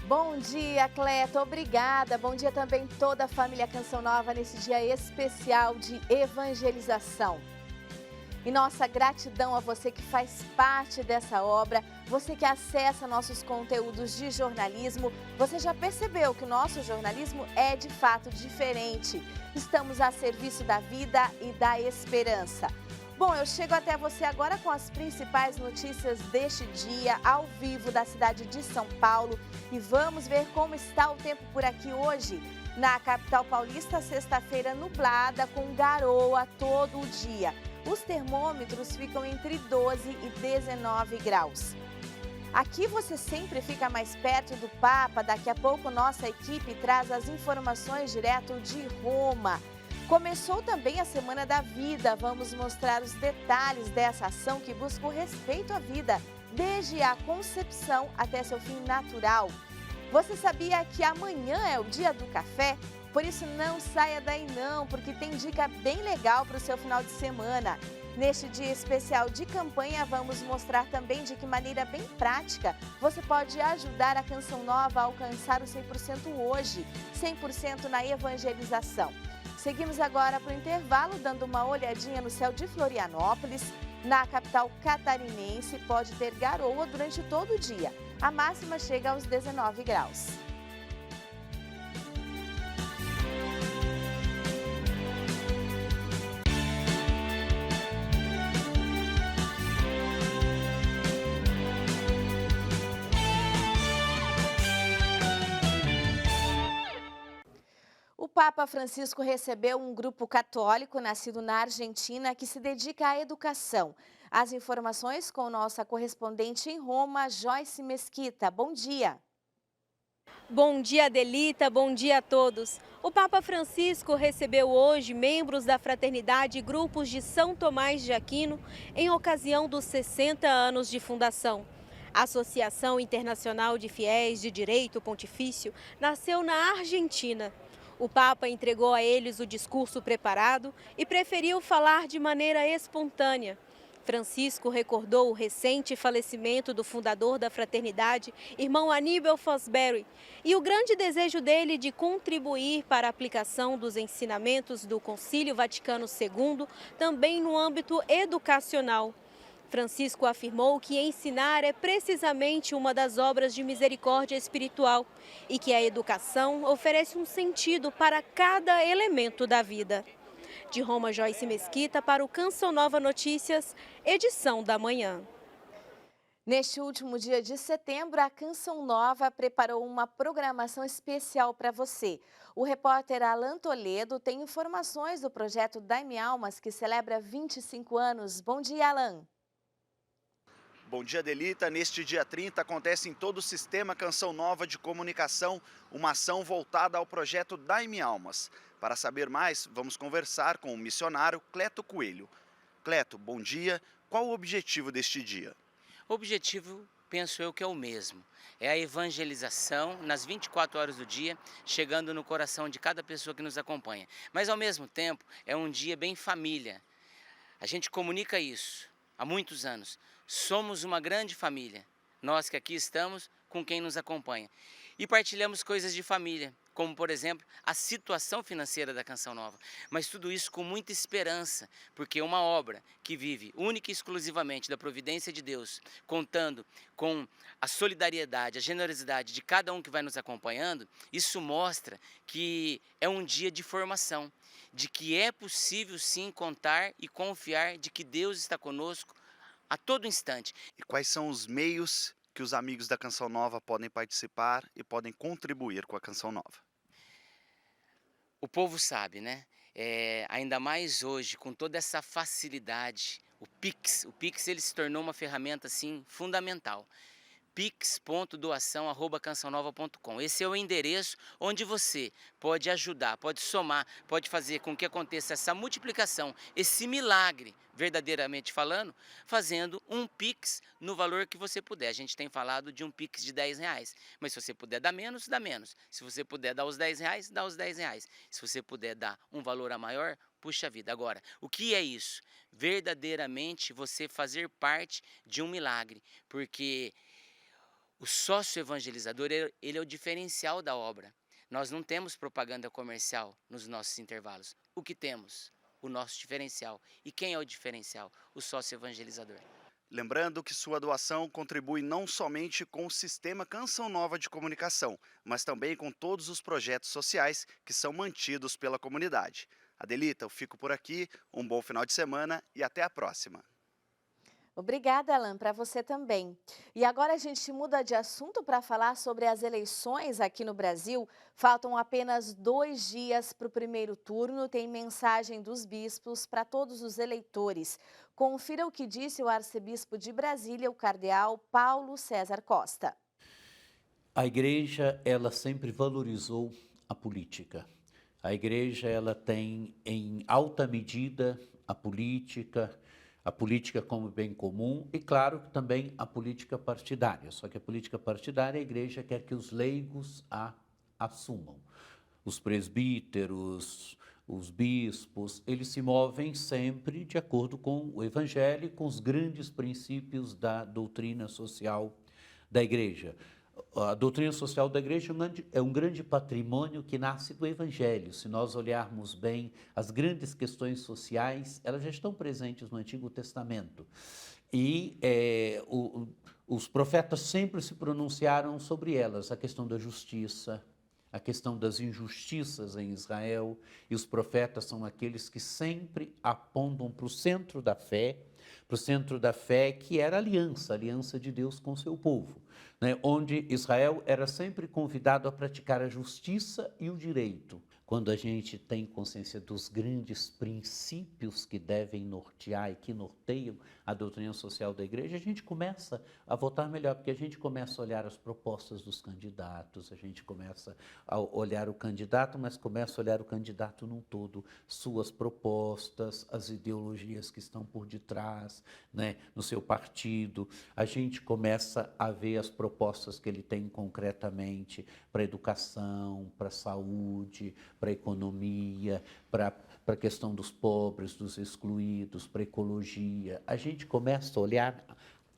Bom dia, Cleto, obrigada. Bom dia também toda a família Canção Nova nesse dia especial de evangelização. E nossa gratidão a você que faz parte dessa obra, você que acessa nossos conteúdos de jornalismo. Você já percebeu que o nosso jornalismo é de fato diferente. Estamos a serviço da vida e da esperança. Bom, eu chego até você agora com as principais notícias deste dia, ao vivo da cidade de São Paulo. E vamos ver como está o tempo por aqui hoje. Na capital paulista, sexta-feira nublada, com garoa todo o dia. Os termômetros ficam entre 12 e 19 graus. Aqui você sempre fica mais perto do Papa. Daqui a pouco nossa equipe traz as informações direto de Roma. Começou também a Semana da Vida. Vamos mostrar os detalhes dessa ação que busca o respeito à vida, desde a concepção até seu fim natural. Você sabia que amanhã é o dia do café? Por isso não saia daí não, porque tem dica bem legal para o seu final de semana. Neste dia especial de campanha, vamos mostrar também de que maneira bem prática você pode ajudar a Canção Nova a alcançar o 100% hoje, 100% na evangelização. Seguimos agora para o intervalo, dando uma olhadinha no céu de Florianópolis. Na capital catarinense, pode ter garoa durante todo o dia. A máxima chega aos 19 graus. O Papa Francisco recebeu um grupo católico nascido na Argentina que se dedica à educação. As informações com nossa correspondente em Roma, Joyce Mesquita. Bom dia. Bom dia, Adelita. Bom dia a todos. O Papa Francisco recebeu hoje membros da Fraternidade e grupos de São Tomás de Aquino em ocasião dos 60 anos de fundação. A Associação Internacional de Fiéis de Direito Pontifício nasceu na Argentina. O Papa entregou a eles o discurso preparado e preferiu falar de maneira espontânea. Francisco recordou o recente falecimento do fundador da fraternidade, irmão Aníbal Fosbury, e o grande desejo dele de contribuir para a aplicação dos ensinamentos do Concílio Vaticano II, também no âmbito educacional. Francisco afirmou que ensinar é precisamente uma das obras de misericórdia espiritual e que a educação oferece um sentido para cada elemento da vida. De Roma, Joyce Mesquita para o Canção Nova Notícias, edição da manhã. Neste último dia de setembro, a Canção Nova preparou uma programação especial para você. O repórter Alan Toledo tem informações do projeto Dai-me Almas, que celebra 25 anos. Bom dia, Alan. Bom dia, Adelita. Neste dia 30 acontece em todo o sistema Canção Nova de Comunicação uma ação voltada ao projeto Dai-me Almas. Para saber mais, vamos conversar com o missionário Cleto Coelho. Cleto, bom dia. Qual o objetivo deste dia? O objetivo, penso eu, que é o mesmo. É a evangelização nas 24 horas do dia, chegando no coração de cada pessoa que nos acompanha. Mas, ao mesmo tempo, é um dia bem família. A gente comunica isso há muitos anos. Somos uma grande família, nós que aqui estamos com quem nos acompanha. E partilhamos coisas de família, como por exemplo a situação financeira da Canção Nova. Mas tudo isso com muita esperança, porque uma obra que vive única e exclusivamente da providência de Deus, contando com a solidariedade, a generosidade de cada um que vai nos acompanhando, isso mostra que é um dia de formação, de que é possível sim contar e confiar de que Deus está conosco a todo instante. E quais são os meios que os amigos da Canção Nova podem participar e podem contribuir com a Canção Nova? O povo sabe, né? Ainda mais hoje, com toda essa facilidade, o Pix ele se tornou uma ferramenta assim fundamental. pix.doação@cançãonova.com. Esse é o endereço onde você pode ajudar, pode somar, pode fazer com que aconteça essa multiplicação, esse milagre, verdadeiramente falando, fazendo um Pix no valor que você puder. A gente tem falado de um Pix de R$10, mas se você puder dar menos, dá menos. Se você puder dar os R$10, dá os R$10. Se você puder dar um valor a maior, puxa vida. Agora, o que é isso? Verdadeiramente você fazer parte de um milagre, porque O sócio evangelizador, ele é o diferencial da obra. Nós não temos propaganda comercial nos nossos intervalos. O que temos? O nosso diferencial. E quem é o diferencial? O sócio evangelizador. Lembrando que sua doação contribui não somente com o Sistema Canção Nova de Comunicação, mas também com todos os projetos sociais que são mantidos pela comunidade. Adelita, eu fico por aqui, um bom final de semana e até a próxima. Obrigada, Alan, para você também. E agora a gente muda de assunto para falar sobre as eleições aqui no Brasil. Faltam apenas 2 dias para o primeiro turno. Tem mensagem dos bispos para todos os eleitores. Confira o que disse o arcebispo de Brasília, o cardeal Paulo César Costa. A igreja, ela sempre valorizou a política. A igreja, ela tem em alta medida a política como bem comum e, claro, também a política partidária. Só que a política partidária, a igreja quer que os leigos a assumam. Os presbíteros, os bispos, eles se movem sempre de acordo com o evangelho e com os grandes princípios da doutrina social da igreja. A doutrina social da igreja é um grande patrimônio que nasce do evangelho. Se nós olharmos bem, as grandes questões sociais, elas já estão presentes no Antigo Testamento. E os profetas sempre se pronunciaram sobre elas, a questão da justiça, a questão das injustiças em Israel, e os profetas são aqueles que sempre apontam para o centro da fé, que era a aliança de Deus com o seu povo, né? Onde Israel era sempre convidado a praticar a justiça e o direito. Quando a gente tem consciência dos grandes princípios que devem nortear e que norteiam a doutrina social da igreja, a gente começa a votar melhor, porque a gente começa a olhar as propostas dos candidatos, a gente começa a olhar o candidato, mas começa a olhar o candidato num todo, suas propostas, as ideologias que estão por detrás, né, no seu partido. A gente começa a ver as propostas que ele tem concretamente para a educação, para a saúde, para a economia, para a questão dos pobres, dos excluídos, para a ecologia. A gente começa a olhar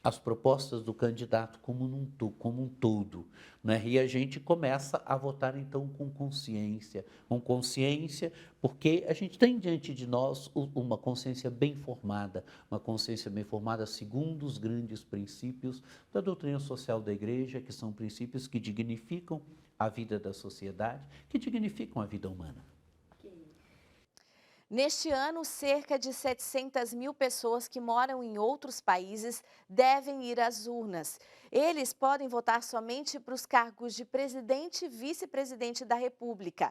as propostas do candidato como um todo, né? E a gente começa a votar, então, com consciência, porque a gente tem diante de nós uma consciência bem formada segundo os grandes princípios da doutrina social da igreja, que são princípios que dignificam a vida da sociedade, que dignificam a vida humana. Neste ano, cerca de 700 mil pessoas que moram em outros países devem ir às urnas. Eles podem votar somente para os cargos de presidente e vice-presidente da República.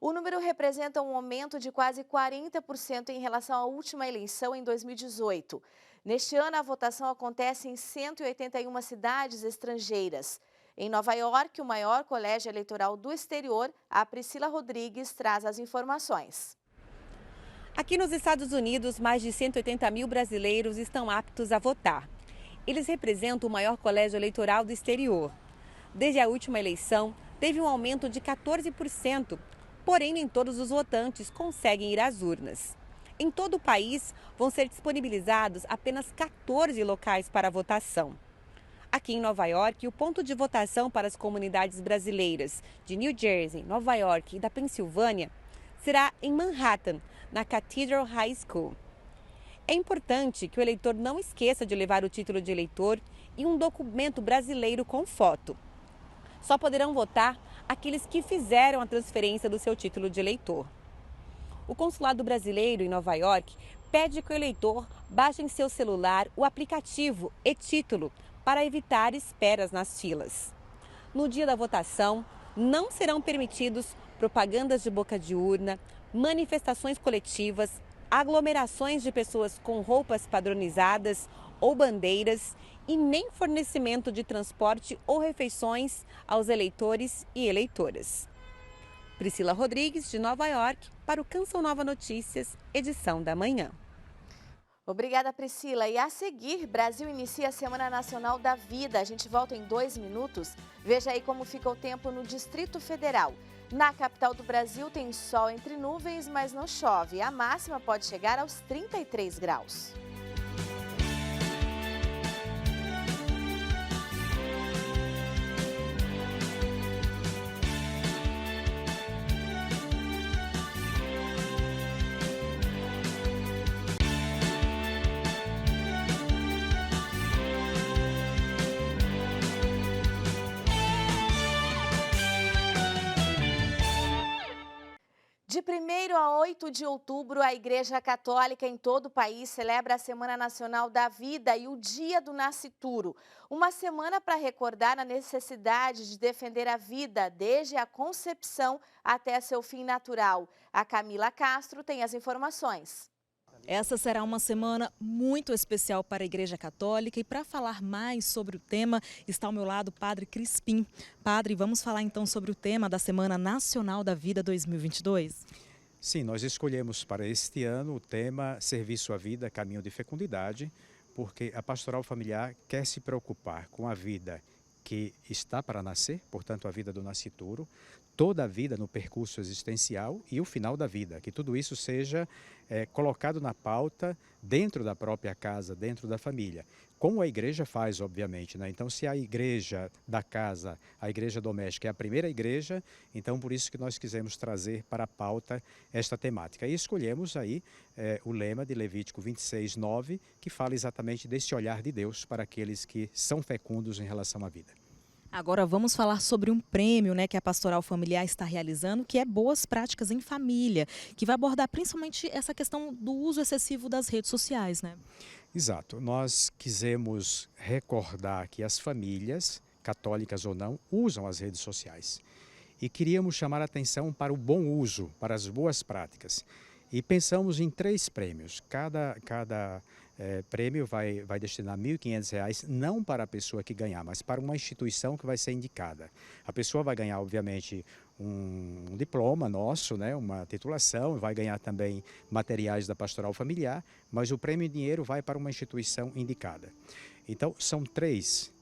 O número representa um aumento de quase 40% em relação à última eleição em 2018. Neste ano, a votação acontece em 181 cidades estrangeiras. Em Nova York, o maior colégio eleitoral do exterior, a Priscila Rodrigues traz as informações. Aqui nos Estados Unidos, mais de 180 mil brasileiros estão aptos a votar. Eles representam o maior colégio eleitoral do exterior. Desde a última eleição, teve um aumento de 14%, porém nem todos os votantes conseguem ir às urnas. Em todo o país, vão ser disponibilizados apenas 14 locais para votação. Aqui em Nova York, o ponto de votação para as comunidades brasileiras de New Jersey, Nova York e da Pensilvânia será em Manhattan, na Cathedral High School. É importante que o eleitor não esqueça de levar o título de eleitor e um documento brasileiro com foto. Só poderão votar aqueles que fizeram a transferência do seu título de eleitor. O Consulado Brasileiro em Nova York pede que o eleitor baixe em seu celular o aplicativo e-Título para evitar esperas nas filas. No dia da votação, não serão permitidos propagandas de boca de urna, manifestações coletivas, aglomerações de pessoas com roupas padronizadas ou bandeiras e nem fornecimento de transporte ou refeições aos eleitores e eleitoras. Priscila Rodrigues, de Nova York, para o Canção Nova Notícias, edição da manhã. Obrigada, Priscila. E a seguir, Brasil inicia a Semana Nacional da Vida. A gente volta em 2 minutos. Veja aí como fica o tempo no Distrito Federal. Na capital do Brasil tem sol entre nuvens, mas não chove. A máxima pode chegar aos 33 graus. De 1º a 8 de outubro, a Igreja Católica em todo o país celebra a Semana Nacional da Vida e o Dia do Nascituro. Uma semana para recordar a necessidade de defender a vida desde a concepção até seu fim natural. A Camila Castro tem as informações. Essa será uma semana muito especial para a Igreja Católica e para falar mais sobre o tema está ao meu lado o Padre Crispim. Padre, vamos falar então sobre o tema da Semana Nacional da Vida 2022? Sim, nós escolhemos para este ano o tema Serviço à Vida, Caminho de Fecundidade, porque a pastoral familiar quer se preocupar com a vida que está para nascer, portanto a vida do nascituro, toda a vida no percurso existencial e o final da vida, que tudo isso seja colocado na pauta dentro da própria casa, dentro da família, como a igreja faz, obviamente, né? Então, se a igreja da casa, a igreja doméstica é a primeira igreja, então por isso que nós quisemos trazer para a pauta esta temática. E escolhemos aí o lema de Levítico 26:9, que fala exatamente desse olhar de Deus para aqueles que são fecundos em relação à vida. Agora vamos falar sobre um prêmio, né, que a Pastoral Familiar está realizando, que é Boas Práticas em Família, que vai abordar principalmente essa questão do uso excessivo das redes sociais, né? Exato. Nós quisemos recordar que as famílias, católicas ou não, usam as redes sociais. E queríamos chamar a atenção para o bom uso, para as boas práticas. E pensamos em 3 prêmios. Cada prêmio vai destinar R$ 1.500, não para a pessoa que ganhar, mas para uma instituição que vai ser indicada. A pessoa vai ganhar, obviamente, um diploma nosso, né, uma titulação, vai ganhar também materiais da pastoral familiar, mas o prêmio em dinheiro vai para uma instituição indicada. Então, são três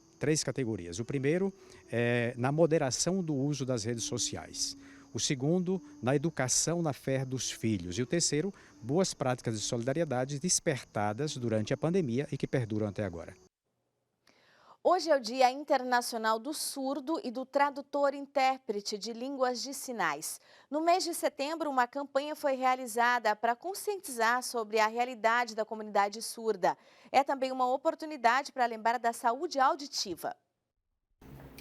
categorias. O primeiro é na moderação do uso das redes sociais. O segundo, na educação na fé dos filhos. E o terceiro, boas práticas de solidariedade despertadas durante a pandemia e que perduram até agora. Hoje é o Dia Internacional do Surdo e do Tradutor-Intérprete de Línguas de Sinais. No mês de setembro, uma campanha foi realizada para conscientizar sobre a realidade da comunidade surda. É também uma oportunidade para lembrar da saúde auditiva.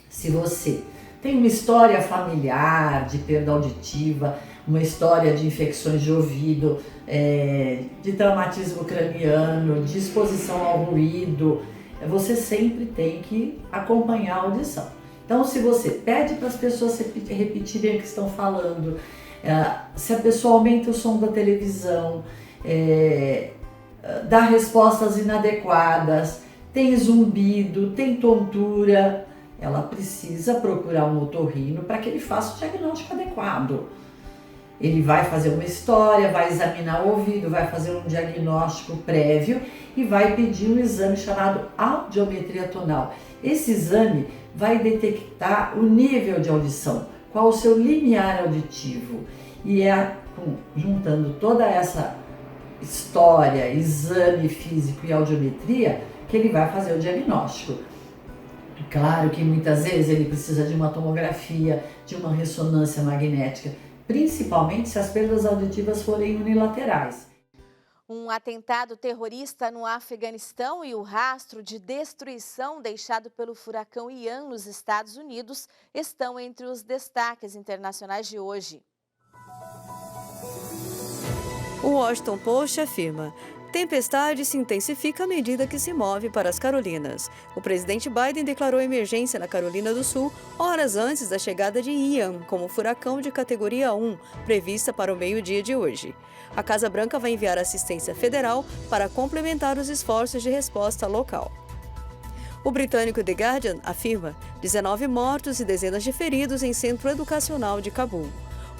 Se você tem uma história familiar de perda auditiva, uma história de infecções de ouvido, de traumatismo craniano, de exposição ao ruído, você sempre tem que acompanhar a audição. Então, se você pede para as pessoas repetirem o que estão falando, se a pessoa aumenta o som da televisão, dá respostas inadequadas, tem zumbido, tem tontura, ela precisa procurar um otorrino para que ele faça o diagnóstico adequado. Ele vai fazer uma história, vai examinar o ouvido, vai fazer um diagnóstico prévio e vai pedir um exame chamado audiometria tonal. Esse exame vai detectar o nível de audição, qual o seu limiar auditivo. E juntando toda essa história, exame físico e audiometria, que ele vai fazer o diagnóstico. Claro que muitas vezes ele precisa de uma tomografia, de uma ressonância magnética, principalmente se as perdas auditivas forem unilaterais. Um atentado terrorista no Afeganistão e o rastro de destruição deixado pelo furacão Ian nos Estados Unidos estão entre os destaques internacionais de hoje. O Washington Post afirma: tempestade se intensifica à medida que se move para as Carolinas. O presidente Biden declarou emergência na Carolina do Sul horas antes da chegada de Ian como furacão de categoria 1, prevista para o meio-dia de hoje. A Casa Branca vai enviar assistência federal para complementar os esforços de resposta local. O britânico The Guardian afirma 19 mortos e dezenas de feridos em centro educacional de Cabul.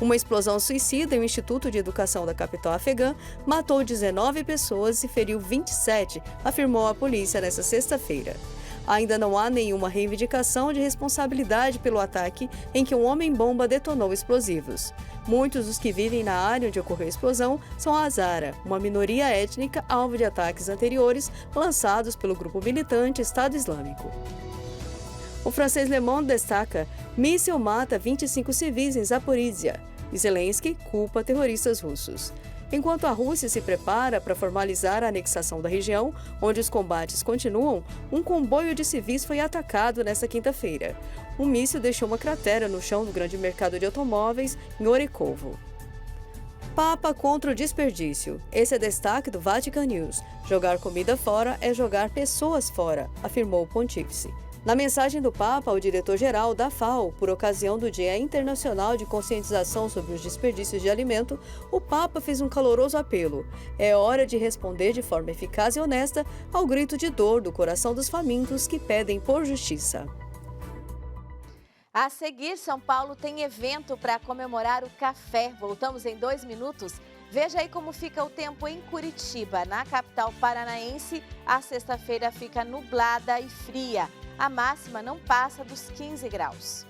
Uma explosão suicida em um instituto de educação da capital afegã matou 19 pessoas e feriu 27, afirmou a polícia nesta sexta-feira. Ainda não há nenhuma reivindicação de responsabilidade pelo ataque em que um homem-bomba detonou explosivos. Muitos dos que vivem na área onde ocorreu a explosão são Hazara, uma minoria étnica alvo de ataques anteriores lançados pelo grupo militante Estado Islâmico. O francês Le Monde destaca: míssil mata 25 civis em Zaporizhia. E Zelensky culpa terroristas russos. Enquanto a Rússia se prepara para formalizar a anexação da região, onde os combates continuam, um comboio de civis foi atacado nesta quinta-feira. Um míssil deixou uma cratera no chão do grande mercado de automóveis em Orekovo. Papa contra o desperdício. Esse é destaque do Vatican News. Jogar comida fora é jogar pessoas fora, afirmou o pontífice. Na mensagem do Papa ao diretor-geral da FAO, por ocasião do Dia Internacional de Conscientização sobre os Desperdícios de Alimento, o Papa fez um caloroso apelo. É hora de responder de forma eficaz e honesta ao grito de dor do coração dos famintos que pedem por justiça. A seguir, São Paulo tem evento para comemorar o café. Voltamos em 2 minutos. Veja aí como fica o tempo em Curitiba. Na capital paranaense, a sexta-feira fica nublada e fria. A máxima não passa dos 15 graus.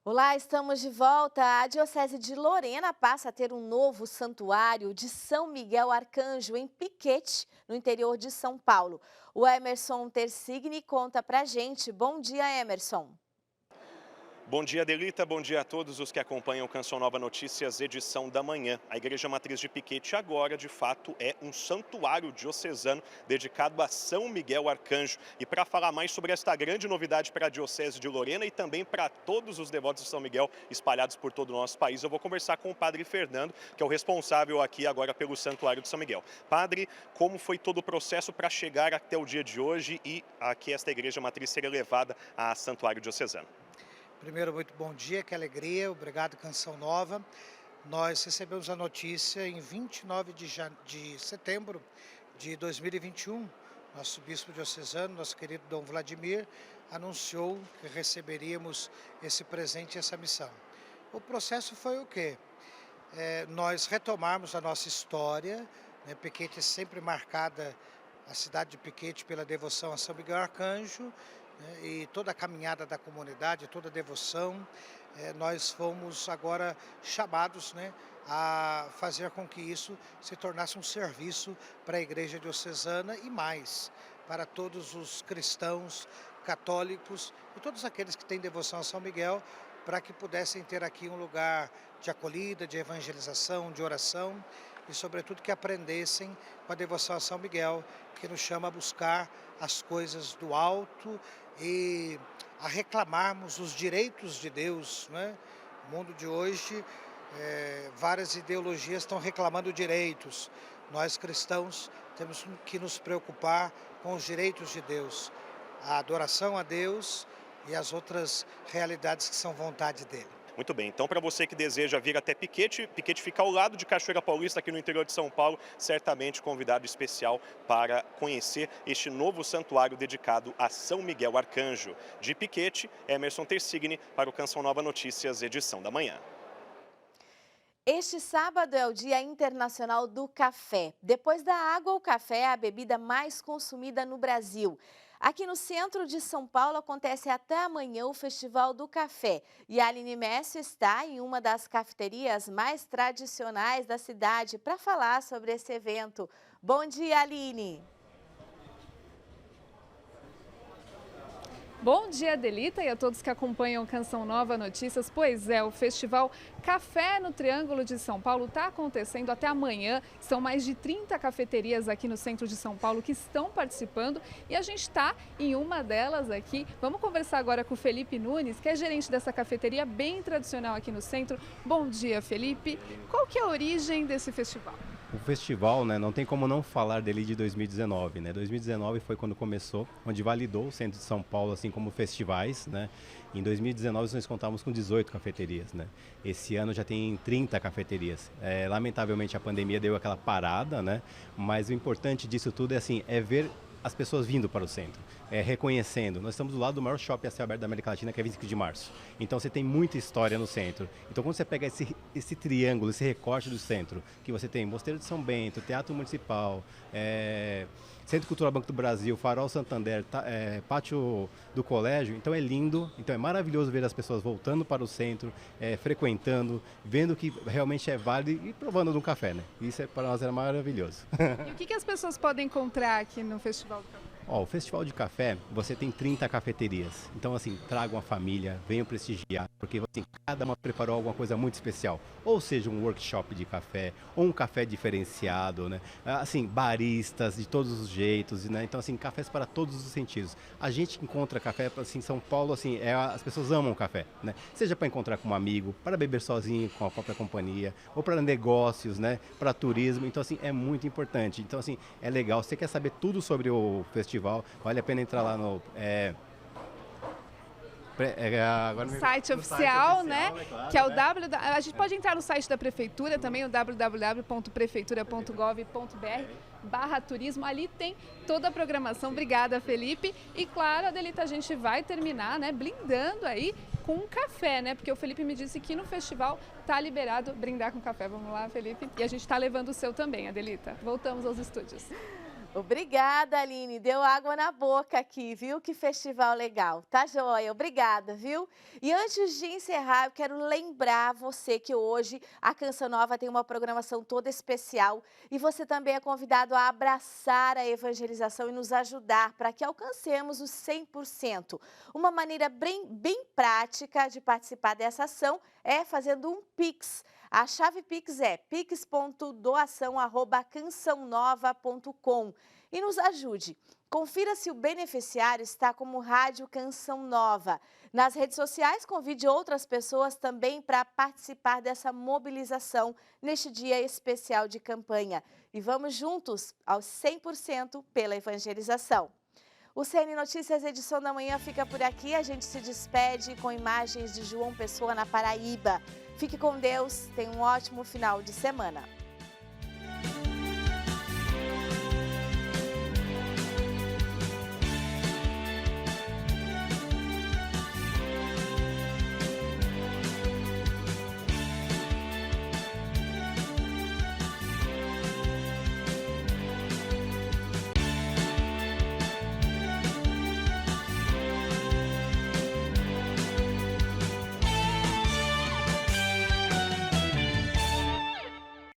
Olá, estamos de volta. A Diocese de Lorena passa a ter um novo santuário de São Miguel Arcanjo em Piquete, no interior de São Paulo. O Emerson Tersigni conta pra gente. Bom dia, Emerson. Bom dia, Adelita. Bom dia a todos os que acompanham o Canção Nova Notícias, edição da manhã. A Igreja Matriz de Piquete agora, de fato, é um santuário diocesano dedicado a São Miguel Arcanjo. E para falar mais sobre esta grande novidade para a Diocese de Lorena e também para todos os devotos de São Miguel espalhados por todo o nosso país, eu vou conversar com o Padre Fernando, que é o responsável aqui agora pelo Santuário de São Miguel. Padre, como foi todo o processo para chegar até o dia de hoje e aqui esta Igreja Matriz ser elevada a Santuário Diocesano? Primeiro, muito bom dia, que alegria, obrigado Canção Nova. Nós recebemos a notícia em 29 de setembro de 2021. Nosso bispo diocesano, nosso querido Dom Vladimir, anunciou que receberíamos esse presente e essa missão. O processo foi o quê? Nós retomarmos a nossa história, né? Piquete é sempre marcada, a cidade de Piquete, pela devoção a São Miguel Arcanjo, e toda a caminhada da comunidade, toda a devoção, nós fomos agora chamados, né, a fazer com que isso se tornasse um serviço para a Igreja Diocesana e mais, para todos os cristãos, católicos e todos aqueles que têm devoção a São Miguel, para que pudessem ter aqui um lugar de acolhida, de evangelização, de oração e, sobretudo, que aprendessem com a devoção a São Miguel, que nos chama a buscar as coisas do alto e a reclamarmos os direitos de Deus, né? No mundo de hoje, várias ideologias estão reclamando direitos. Nós cristãos temos que nos preocupar com os direitos de Deus, a adoração a Deus e as outras realidades que são vontade dele. Muito bem, então para você que deseja vir até Piquete, Piquete fica ao lado de Cachoeira Paulista, aqui no interior de São Paulo, certamente convidado especial para conhecer este novo santuário dedicado a São Miguel Arcanjo. De Piquete, Emerson Tersigni para o Canção Nova Notícias, edição da manhã. Este sábado é o Dia Internacional do Café. Depois da água, o café é a bebida mais consumida no Brasil. Aqui no centro de São Paulo acontece até amanhã o Festival do Café. E a Aline Messi está em uma das cafeterias mais tradicionais da cidade para falar sobre esse evento. Bom dia, Aline! Bom dia, Adelita, e a todos que acompanham Canção Nova Notícias. Pois é, o Festival Café no Triângulo de São Paulo está acontecendo até amanhã. São mais de 30 cafeterias aqui no centro de São Paulo que estão participando e a gente está em uma delas aqui. Vamos conversar agora com o Felipe Nunes, que é gerente dessa cafeteria bem tradicional aqui no centro. Bom dia, Felipe. Qual que é a origem desse festival? O festival, né, não tem como não falar dele de 2019, né? 2019 foi quando começou, onde validou o centro de São Paulo, assim como festivais, né? Em 2019 nós contávamos com 18 cafeterias, né? Esse ano já tem 30 cafeterias. Lamentavelmente a pandemia deu aquela parada, né? Mas o importante disso tudo é ver as pessoas vindo para o centro, reconhecendo. Nós estamos do lado do maior shopping a céu aberto da América Latina, que é 25 de março. Então você tem muita história no centro. Então quando você pega esse triângulo, esse recorte do centro, que você tem Mosteiro de São Bento, Teatro Municipal, Centro Cultural Banco do Brasil, Farol Santander, Pátio do Colégio, então é lindo, então é maravilhoso ver as pessoas voltando para o centro, frequentando, vendo que realmente é válido e provando de um café, né? Isso para nós é maravilhoso. E o que as pessoas podem encontrar aqui no Festival do Café? Ó, o Festival de Café, você tem 30 cafeterias. Então, assim, tragam a família, venham prestigiar, porque assim, cada uma preparou alguma coisa muito especial. Ou seja, um workshop de café, ou um café diferenciado, né? Assim, baristas de todos os jeitos, né? Então, assim, cafés para todos os sentidos. A gente encontra café, assim, em São Paulo, assim, as pessoas amam café, né? Seja para encontrar com um amigo, para beber sozinho com a própria companhia, ou para negócios, né? Para turismo. Então, assim, é muito importante. Então, assim, é legal. Você quer saber tudo sobre o festival, vale a pena entrar lá no site oficial, né? Claro, que é o A gente pode entrar no site da prefeitura também, o www.prefeitura.gov.br/turismo. Ali tem toda a programação. Obrigada, Felipe. E claro, Adelita, a gente vai terminar, né, blindando aí com um café, né? Porque o Felipe me disse que no festival tá liberado brindar com café. Vamos lá, Felipe. E a gente tá levando o seu também, Adelita. Voltamos aos estúdios. Obrigada, Aline. Deu água na boca aqui, viu? Que festival legal. Tá joia? Obrigada, viu? E antes de encerrar, eu quero lembrar você que hoje a Canção Nova tem uma programação toda especial e você também é convidado a abraçar a evangelização e nos ajudar para que alcancemos os 100%. Uma maneira bem prática de participar dessa ação é fazendo um Pix. A chave Pix é pix.doação@cançãonova.com e nos ajude. Confira se o beneficiário está como Rádio Canção Nova. Nas redes sociais, convide outras pessoas também para participar dessa mobilização neste dia especial de campanha. E vamos juntos aos 100% pela evangelização. O CN Notícias edição da manhã fica por aqui. A gente se despede com imagens de João Pessoa, na Paraíba. Fique com Deus, tenha um ótimo final de semana.